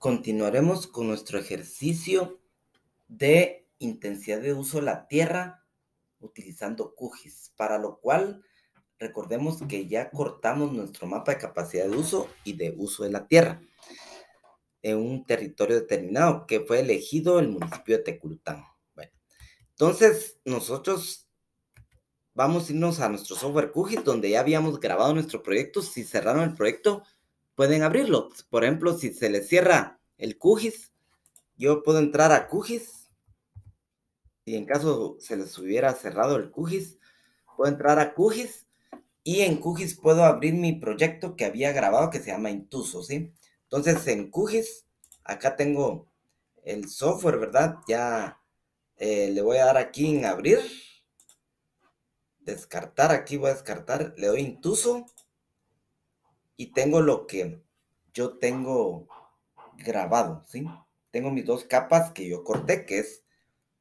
Continuaremos con nuestro ejercicio de intensidad de uso de la tierra utilizando QGIS, para lo cual recordemos que ya cortamos nuestro mapa de capacidad de uso y de uso de la tierra en un territorio determinado que fue elegido el municipio de Teculután. Bueno, entonces nosotros vamos a irnos a nuestro software QGIS donde ya habíamos grabado nuestro proyecto. Si cerraron el proyecto, pueden abrirlo. Por ejemplo, si se les cierra el QGIS, yo puedo entrar a QGIS y en caso se les hubiera cerrado el QGIS, puedo entrar a QGIS y en QGIS puedo abrir mi proyecto que había grabado que se llama Intuso, ¿sí? Entonces en QGIS, acá tengo el software, ¿verdad? Ya le voy a dar aquí en abrir, descartar, aquí voy a descartar, le doy Intuso y tengo lo que yo tengo grabado, ¿sí? Tengo mis dos capas que yo corté, que es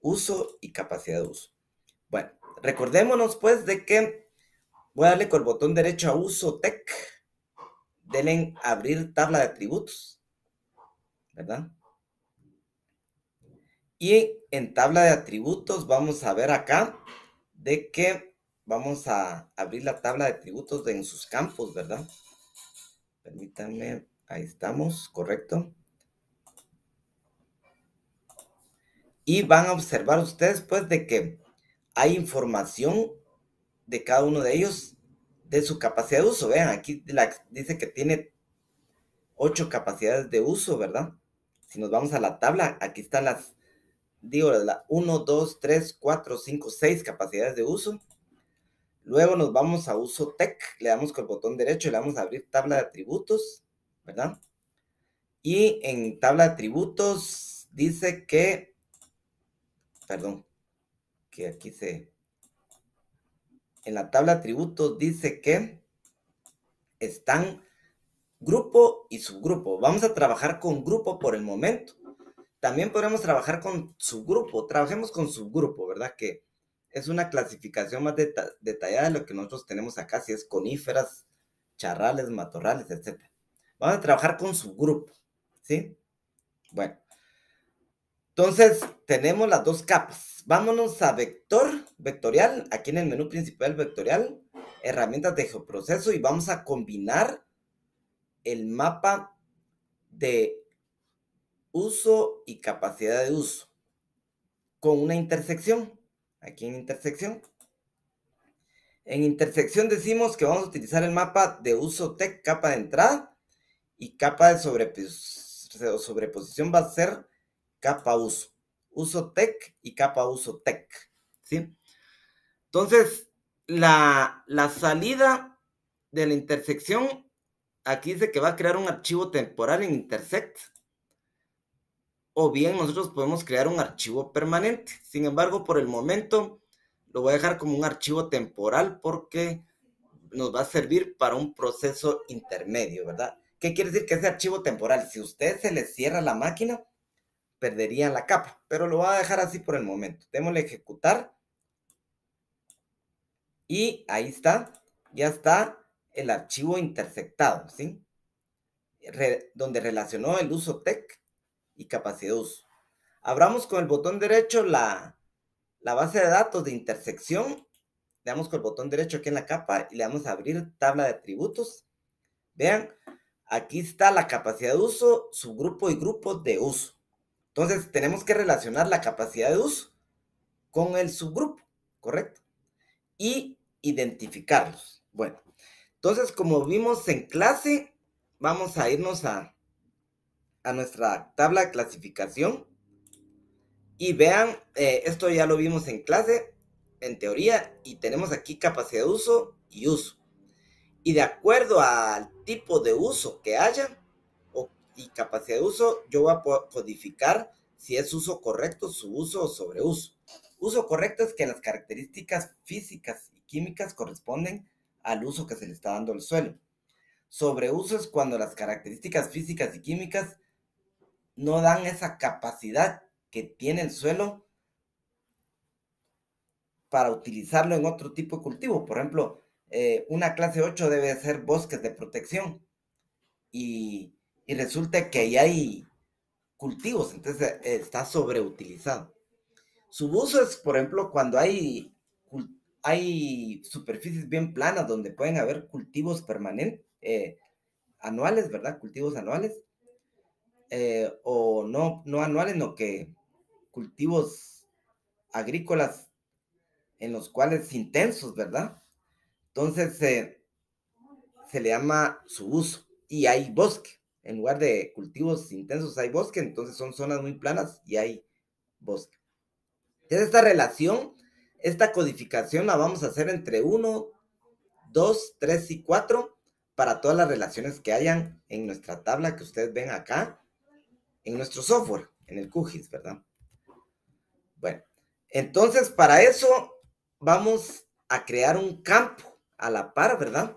uso y capacidad de uso. Bueno, recordémonos pues de que voy a darle con el botón derecho a uso tech, denle en abrir tabla de atributos, ¿verdad? Y en tabla de atributos vamos a ver acá de que vamos a abrir la tabla de atributos en sus campos, ¿verdad? Permítanme, ahí estamos, correcto. Y van a observar ustedes pues de que hay información de cada uno de ellos, de su capacidad de uso. Vean, aquí dice que tiene 8 capacidades de uso, ¿verdad? Si nos vamos a la tabla, aquí están las, digo, la 1, 2, 3, 4, 5, 6 capacidades de uso. Luego nos vamos a uso tech, le damos con el botón derecho y le damos a abrir tabla de atributos, ¿verdad? Y en tabla de atributos dice que, perdón, que aquí en la tabla de atributos dice que están grupo y subgrupo. Vamos a trabajar con grupo por el momento. También podemos trabajar con subgrupo. Trabajemos con subgrupo, ¿verdad? Que es una clasificación más detallada de lo que nosotros tenemos acá, si es coníferas, charrales, matorrales, etc. Vamos a trabajar con subgrupo, ¿sí? Bueno, entonces tenemos las dos capas. Vámonos a vectorial, aquí en el menú principal vectorial, herramientas de geoproceso, y vamos a combinar el mapa de uso y capacidad de uso con una intersección. Aquí en intersección. En intersección decimos que vamos a utilizar el mapa de uso tech, capa de entrada, y capa de sobreposición va a ser capa uso. Uso tech y capa uso tech, ¿sí? Entonces, la salida de la intersección, aquí dice que va a crear un archivo temporal en intersect, o bien nosotros podemos crear un archivo permanente. Sin embargo, por el momento lo voy a dejar como un archivo temporal porque nos va a servir para un proceso intermedio, ¿verdad? ¿Qué quiere decir que ese archivo temporal? Si a usted se le cierra la máquina, perdería la capa, pero lo voy a dejar así por el momento. Démosle ejecutar y ahí está, ya está el archivo intersectado, ¿sí? Donde relacionó el uso tech y capacidad de uso. Abramos con el botón derecho la base de datos de intersección. Le damos con el botón derecho aquí en la capa y le damos a abrir tabla de atributos. Vean, aquí está la capacidad de uso, subgrupo y grupo de uso. Entonces tenemos que relacionar la capacidad de uso con el subgrupo, ¿correcto? Y identificarlos. Bueno, entonces como vimos en clase, vamos a irnos a nuestra tabla de clasificación. Y vean, esto ya lo vimos en clase, en teoría, y tenemos aquí capacidad de uso y uso. Y de acuerdo al tipo de uso que haya y capacidad de uso, yo voy a codificar si es uso correcto, subuso o sobreuso. Uso correcto es que las características físicas y químicas corresponden al uso que se le está dando al suelo. Sobreuso es cuando las características físicas y químicas no dan esa capacidad que tiene el suelo para utilizarlo en otro tipo de cultivo. Por ejemplo, una clase 8 debe ser bosques de protección y resulta que ahí hay cultivos, entonces está sobreutilizado. Subuso es, por ejemplo, cuando hay superficies bien planas donde pueden haber cultivos permanentes, anuales, ¿verdad? Cultivos anuales, o no anuales, no que cultivos agrícolas en los cuales intensos, ¿verdad? Entonces se le llama subuso y hay bosque. En lugar de cultivos intensos hay bosque, entonces son zonas muy planas y hay bosque. Entonces esta relación, esta codificación la vamos a hacer entre 1, 2, 3 y 4 para todas las relaciones que hayan en nuestra tabla que ustedes ven acá, en nuestro software, en el QGIS, ¿verdad? Bueno, entonces para eso vamos a crear un campo a la par, ¿verdad?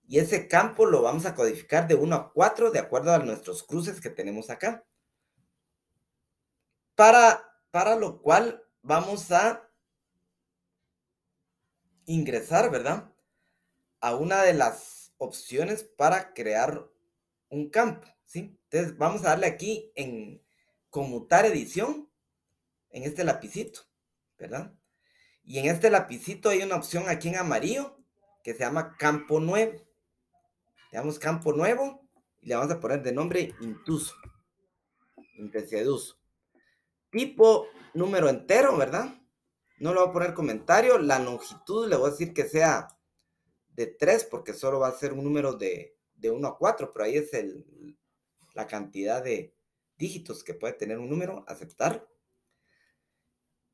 Y ese campo lo vamos a codificar de 1 a 4 de acuerdo a nuestros cruces que tenemos acá. Para lo cual vamos a ingresar, ¿verdad? A una de las opciones para crear un campo, ¿sí? Entonces vamos a darle aquí en conmutar edición, en este lapicito, ¿verdad? Y en este lapicito hay una opción aquí en amarillo que se llama campo nuevo. Le damos campo nuevo y le vamos a poner de nombre Intuso, intensidad de uso. Tipo número entero, ¿verdad? No le voy a poner comentario. La longitud le voy a decir que sea de 3 porque solo va a ser un número de 1 a 4, pero ahí es la cantidad de dígitos que puede tener un número. Aceptar.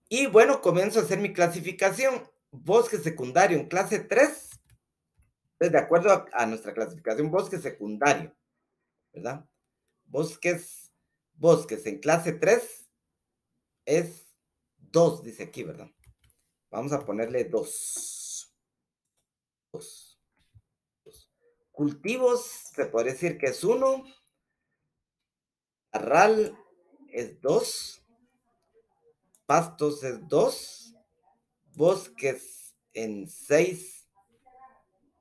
Y bueno, comienzo a hacer mi clasificación. Bosque secundario en clase 3. Entonces, de acuerdo a nuestra clasificación, bosque secundario, ¿verdad? Bosques en clase 3 es 2, dice aquí, ¿verdad? Vamos a ponerle 2. Cultivos, se podría decir que es 1. Parral es 2. Pastos es 2. Bosques en 6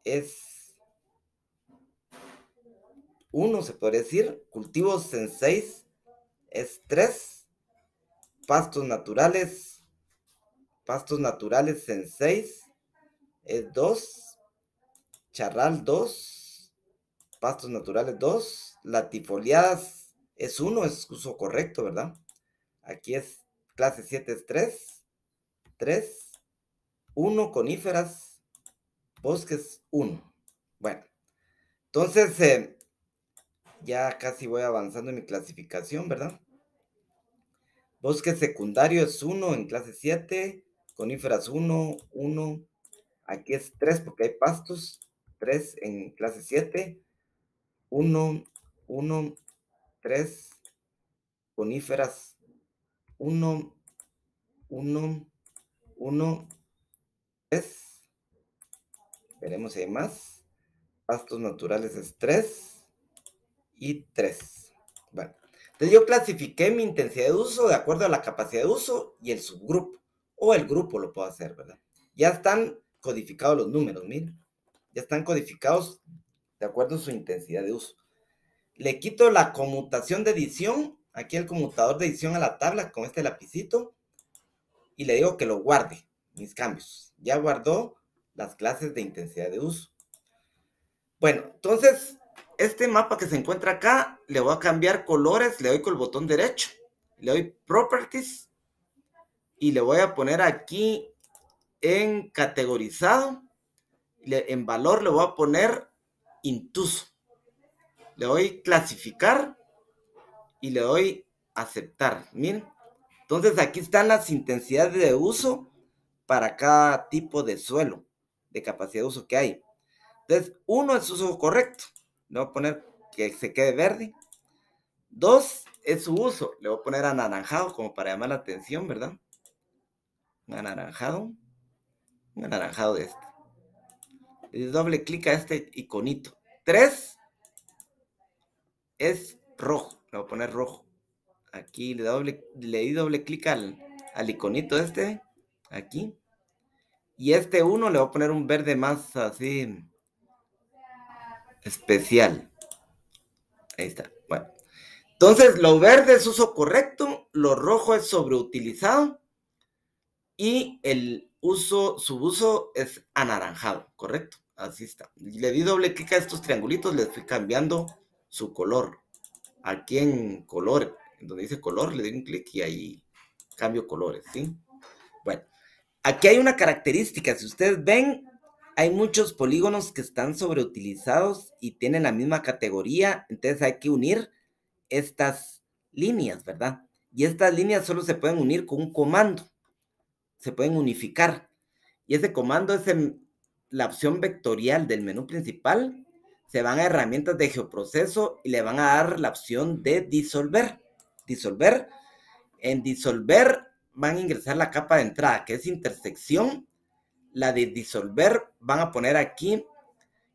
es 1, se podría decir. Cultivos en 6 es 3. Pastos naturales en 6 es 2. Charral 2. Pastos naturales 2. Latifoliadas es 1, es uso correcto, ¿verdad? Aquí es clase 7 es 3. 3. 1. Coníferas. Bosques 1. Bueno, entonces ya casi voy avanzando en mi clasificación, ¿verdad? Bosque secundario es 1 en clase 7. Coníferas 1, 1. Aquí es 3 porque hay pastos. 3 en clase 7. 1, 1, 3. Coníferas 1, 1, 1, 3. Veremos si hay más. Pastos naturales es 3 y 3. Bueno, entonces yo clasifiqué mi intensidad de uso de acuerdo a la capacidad de uso y el subgrupo. O el grupo lo puedo hacer, ¿verdad? Ya están codificados los números, miren. Ya están codificados de acuerdo a su intensidad de uso. Le quito la conmutación de edición, aquí el conmutador de edición a la tabla con este lapicito, y le digo que lo guarde, mis cambios. Ya guardó las clases de intensidad de uso. Bueno, entonces, este mapa que se encuentra acá, le voy a cambiar colores, le doy con el botón derecho, le doy Properties, y le voy a poner aquí en categorizado, en valor le voy a poner Intuso. Le doy clasificar y le doy aceptar. Miren, entonces aquí están las intensidades de uso para cada tipo de suelo, de capacidad de uso que hay. Entonces, 1 es uso correcto. Le voy a poner que se quede verde. 2 es su uso. Le voy a poner anaranjado como para llamar la atención, ¿verdad? Un anaranjado de este. Le doble clic a este iconito. 3 es rojo. Le voy a poner rojo. Aquí le di doble clic al iconito este. Aquí. Y este 1 le voy a poner un verde más así especial. Ahí está. Bueno. Entonces, lo verde es uso correcto, lo rojo es sobreutilizado y el subuso es anaranjado, ¿correcto? Así está. Le di doble clic a estos triangulitos, les fui cambiando su color. Aquí en color, donde dice color, le doy un clic y ahí cambio colores, ¿sí? Bueno, aquí hay una característica. Si ustedes ven, hay muchos polígonos que están sobreutilizados y tienen la misma categoría, entonces hay que unir estas líneas, ¿verdad? Y estas líneas solo se pueden unir con un comando, se pueden unificar. Y ese comando es en la opción vectorial del menú principal. Se van a herramientas de geoproceso y le van a dar la opción de disolver. Disolver. En disolver van a ingresar la capa de entrada, que es intersección. La de disolver van a poner aquí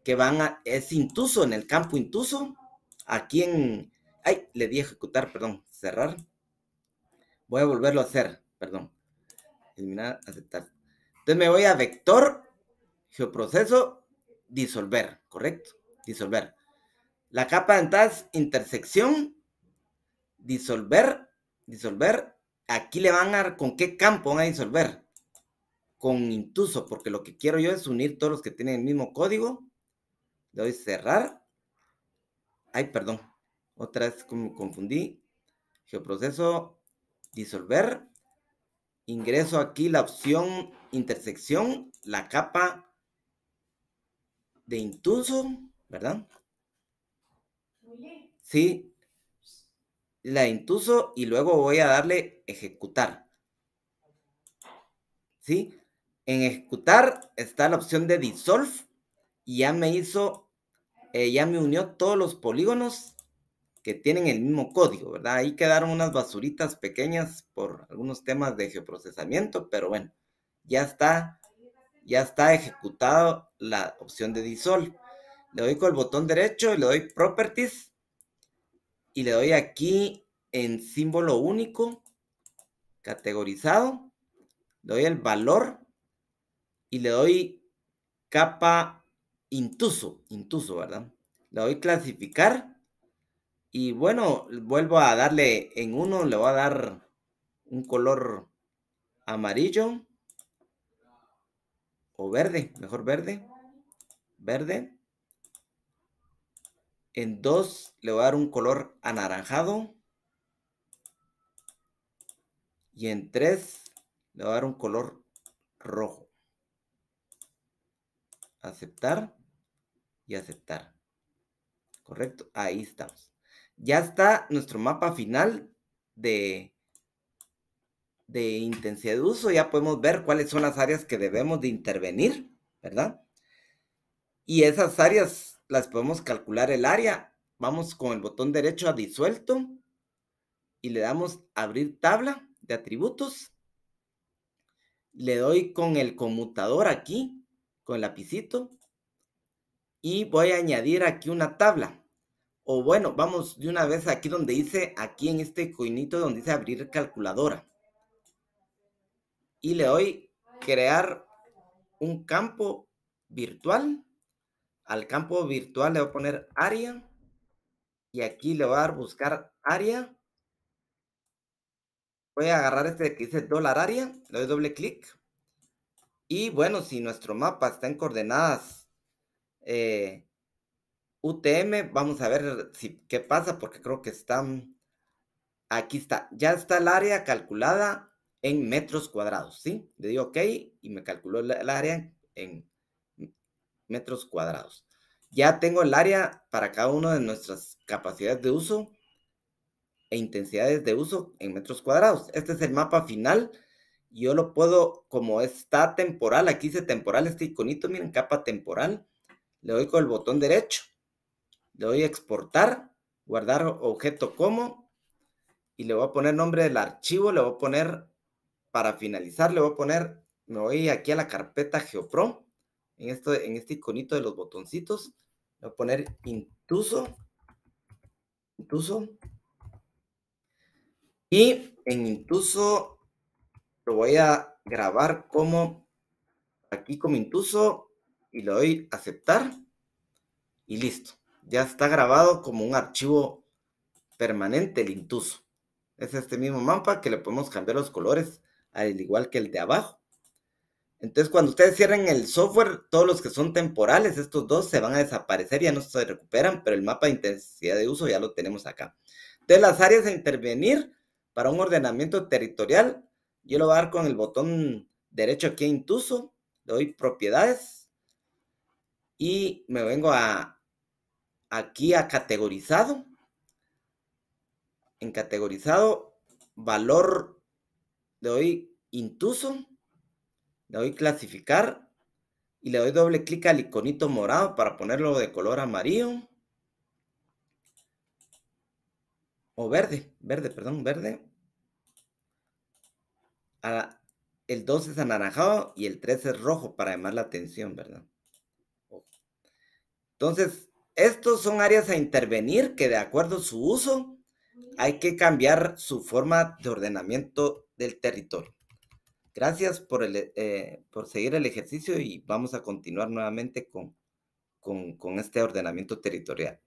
que es intuso, en el campo intuso. Aquí le di ejecutar, perdón, cerrar. Voy a volverlo a hacer, perdón. Eliminar, aceptar. Entonces me voy a vector, geoproceso, disolver, ¿correcto? Disolver. La capa de entrada es intersección, disolver. Aquí le van a dar con qué campo van a disolver. Con intuso, porque lo que quiero yo es unir todos los que tienen el mismo código. Le doy cerrar. Ay, perdón. Otra vez confundí. Geoproceso, disolver. Ingreso aquí la opción intersección, la capa de intuso, ¿verdad? Sí, la intuso y luego voy a darle ejecutar. ¿Sí? En ejecutar está la opción de dissolve y ya me unió todos los polígonos que tienen el mismo código, ¿verdad? Ahí quedaron unas basuritas pequeñas por algunos temas de geoprocesamiento, pero bueno, ya está ejecutado la opción de dissolve. Le doy con el botón derecho y le doy properties y le doy aquí en símbolo único, categorizado, le doy el valor y le doy capa intuso, ¿verdad? Le doy clasificar y bueno, vuelvo a darle en uno, le voy a dar un color amarillo o verde, mejor verde. En 2 le voy a dar un color anaranjado. Y en 3 le voy a dar un color rojo. Aceptar y aceptar. ¿Correcto? Ahí estamos. Ya está nuestro mapa final de intensidad de uso. Ya podemos ver cuáles son las áreas que debemos de intervenir, ¿verdad? Y esas áreas las podemos calcular el área. Vamos con el botón derecho a disuelto y le damos abrir tabla de atributos. Le doy con el conmutador aquí, con el lapicito, y voy a añadir aquí una tabla. O bueno, vamos de una vez aquí donde dice, aquí en este iconito donde dice abrir calculadora. Y le doy crear un campo virtual. Al campo virtual le voy a poner área. Y aquí le voy a dar buscar área. Voy a agarrar este que dice $área. Le doy doble clic. Y bueno, si nuestro mapa está en coordenadas UTM, vamos a ver qué pasa, porque creo que están. Aquí está, ya está el área calculada en metros cuadrados, ¿sí? Le digo OK y me calculó el área en metros cuadrados. Ya tengo el área para cada una de nuestras capacidades de uso e intensidades de uso en metros cuadrados. Este es el mapa final. Yo lo puedo, como está temporal, aquí dice temporal este iconito, miren, capa temporal. Le doy con el botón derecho. Le doy a exportar, guardar objeto como, y le voy a poner nombre del archivo, le voy a poner, para finalizar, le voy a poner, me voy aquí a la carpeta GeoPro, en este iconito de los botoncitos, le voy a poner intuso, y en intuso lo voy a grabar como, aquí como intuso, y le doy aceptar, y listo. Ya está grabado como un archivo permanente, el Intuso. Es este mismo mapa que le podemos cambiar los colores, al igual que el de abajo. Entonces, cuando ustedes cierren el software, todos los que son temporales, estos dos se van a desaparecer, ya no se recuperan, pero el mapa de intensidad de uso ya lo tenemos acá. Entonces, las áreas a intervenir para un ordenamiento territorial, yo lo voy a dar con el botón derecho aquí a Intuso, le doy propiedades y me vengo aquí a categorizado. En categorizado, valor, le doy Intuso, le doy clasificar y le doy doble clic al iconito morado para ponerlo de color amarillo o verde, verde. El 2 es anaranjado y el 3 es rojo para llamar la atención, ¿verdad? Entonces, estos son áreas a intervenir que de acuerdo a su uso hay que cambiar su forma de ordenamiento del territorio. Gracias por seguir el ejercicio y vamos a continuar nuevamente con este ordenamiento territorial.